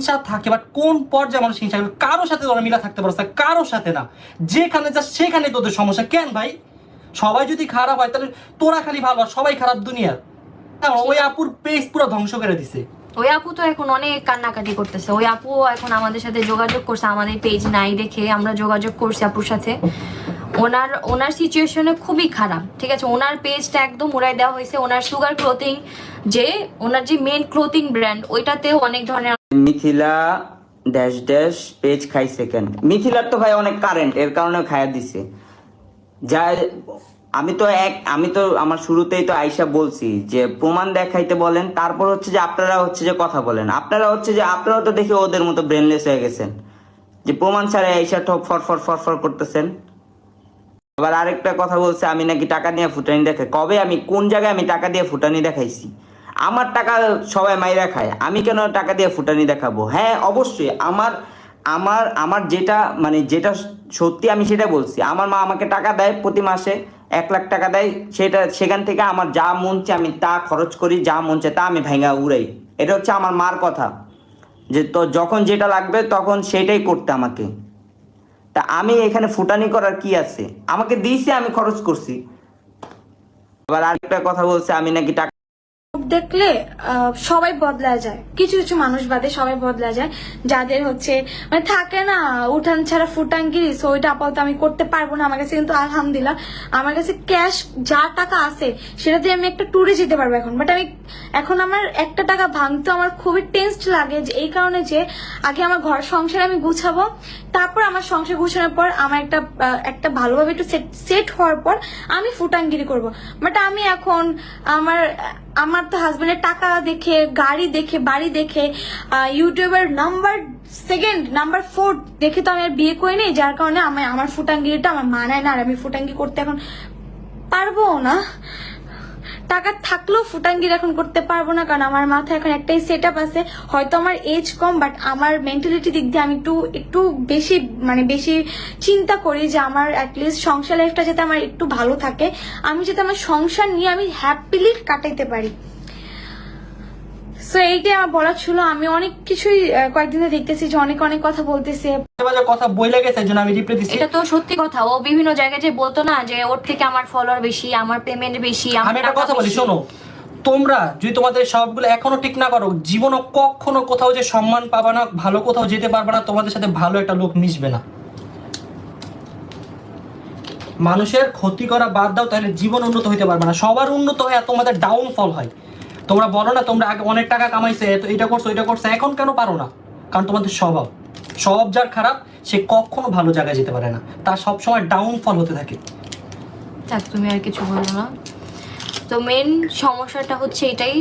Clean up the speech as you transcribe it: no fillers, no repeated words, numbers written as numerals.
হিংসা থাকে, বাট কোন পর্যায়ে মানুষ হিংসা করে? কারোর সাথে তোরা মিলা থাকতে পারছ, কারোর সাথে না। যেখানে যা সেখানে তোদের সমস্যা কেন ভাই? সবাই যদি খারাপ হয় তাহলে তোরা খালি ভালো আর সবাই খারাপ দুনিয়ার? ওই আপুর পেজ পুরো ধ্বংস করে দিছে। ওই আপু তো এখন অনেক কান্নাকাটি করতেছে। ওই আপু এখন আমাদের সাথে যোগাযোগ করছে, আমাদের পেজ নাই দেখে আমরা যোগাযোগ করছি আপুর সাথে। ওনার সিচুয়েশনে খুবই খারাপ, ঠিক আছে। ওনার পেজটা একদম উড়াই দেওয়া হয়েছে। ওনার সুগার ক্লোথিং, যে ওনার যে মেন ক্লোথিং ব্র্যান্ড, ওইটাতেও অনেক ধরনের মিথিলা ড্যাশ ড্যাশ পেজ খাই সেকেন্ড। মিথিলার তো ভাই অনেক কারেন্ট, এর কারণে খাইয়া দিছে। যা আমি তো আমার শুরুতেই তো আইসা বলছি যে প্রমাণ দেখাইতে বলেন, তারপর হচ্ছে যে আপনারা হচ্ছে যে কথা বলেন। আপনারাও তো দেখে ওদের মতো ব্রেনলেস হয়ে গেছেন, যে প্রমাণ ছাড়া আইসা ঠক ফর করতেছেন। আবার আরেকটা কথা বলছে আমি নাকি টাকা দিয়ে ফুটানি দেখাই। কবে আমি কোন জায়গায় আমি টাকা দিয়ে ফুটানি দেখাইছি? আমার টাকা সবাই মাইরা খায়, আমি কেন টাকা দিয়ে ফুটানি দেখাবো? হ্যাঁ অবশ্যই আমার যেটা সত্যি আমি সেটা বলছি। আমার মা আমাকে টাকা দেয়, প্রতি মাসে 1 লাখ টাকা দেয়। সেখান থেকে আমার যা মন চায় আমি তা খরচ করি, যা মন চায় তা আমি ভাঙা উড়াই। এটা হচ্ছে আমার মার কথা, যে তো যখন যেটা লাগবে তখন সেটাই করতে আমাকে। তা আমি এখানে ফুটানি করার কি আছে? আমাকে দিয়েছে, আমি খরচ করছি। আবার আরেকটা কথা বলছে আমি নাকি টাকা দেখলে সবাই বদলা যায়, কিছু কিছু মানুষ বাদে সবাই বদলা যায়। যাদের হচ্ছে মানে থাকে না উঠান ছাড়া ফুটাঙ্গিরি, সো ওইটা আপাতত আমি করতে পারবো না। আমার কাছে কিন্তু আলহামদুলিল্লাহ আমার কাছে ক্যাশ যা টাকা আছে সেটা দিয়ে আমি একটা ট্যুরে যেতে পারবো এখন। বাট আমি এখন আমার একটা টাকা ভাঙতে আমার খুবই টেনসড লাগে, যে এই কারণে যে আগে আমার ঘর সংসার আমি গুছাবো, তারপর আমার সংসার গুছানোর পর আমার একটা ভালোভাবে একটু সেট হওয়ার পর আমি ফুটাঙ্গিরি করব। বাট আমি এখন আমার তো হাজবেন্ডের টাকা দেখে, গাড়ি দেখে, বাড়ি দেখে, ইউটিউবের নাম্বার 4 দেখে তো আমি আর বিয়ে করি নি। যার কারণে আমার ফুটাঙ্গিরিটা আমার মানায় না, আর আমি ফুটাঙ্গি করতে এখন পারবো না। টাকা থাকলেও ফুটাঙ্গির এখন করতে পারবো না, কারণ আমার মাথায় এখন একটাই সেট আপ আছে। হয়তো আমার এজ কম, বাট আমার মেন্টালিটি দিক দিয়ে আমি একটু বেশি চিন্তা করি যে আমার অ্যাটলিস্ট সংসার লাইফটা যাতে আমার একটু ভালো থাকে, আমি যাতে আমার সংসার নিয়ে আমি হ্যাপিলি কাটাইতে পারি। সো এইটাই আমার বলার ছিল। আমি অনেক কিছুই কয়েকদিন ধরে দেখতেছি যে অনেক কথা বলতেছে, কথা বইলা গেছে, জন্য আমি রিপ্লাই দিছি। এটা তো সত্যি কথা। ও বিভিন্ন জায়গায় যে বলতো না যে ওর থেকে আমার ফলোয়ার বেশি, আমার পেমেন্ট বেশি। আমি একটা কথা বলি, শোনো, তোমরা যদি তোমাদের সবগুলো এখনো ঠিক না করো, জীবনে কখনো কোথাও যে সম্মান পাবা না, ভালো কোথাও যেতে পারবে না, তোমাদের সাথে ভালো একটা লোক মিশবে না। মানুষের ক্ষতি করা বাদ দাও, তাহলে জীবন উন্নত হইতে পারবে না। সবার উন্নত হয় আর তোমাদের ডাউনফল হয়। তোমরা বলো না তোমরা আগে অনেক টাকা কামাইছে, এটা করছো এটা করছো, এখন কেন পারো না? কারণ তোমাদের সব যার খারাপ সে কখনো ভালো জায়গায় যেতে পারে না, তার সবসময় ডাউনফল হতে থাকে। তুমি আর কিছু বলো না। তো মেন সমস্যাটা হচ্ছে এটাই।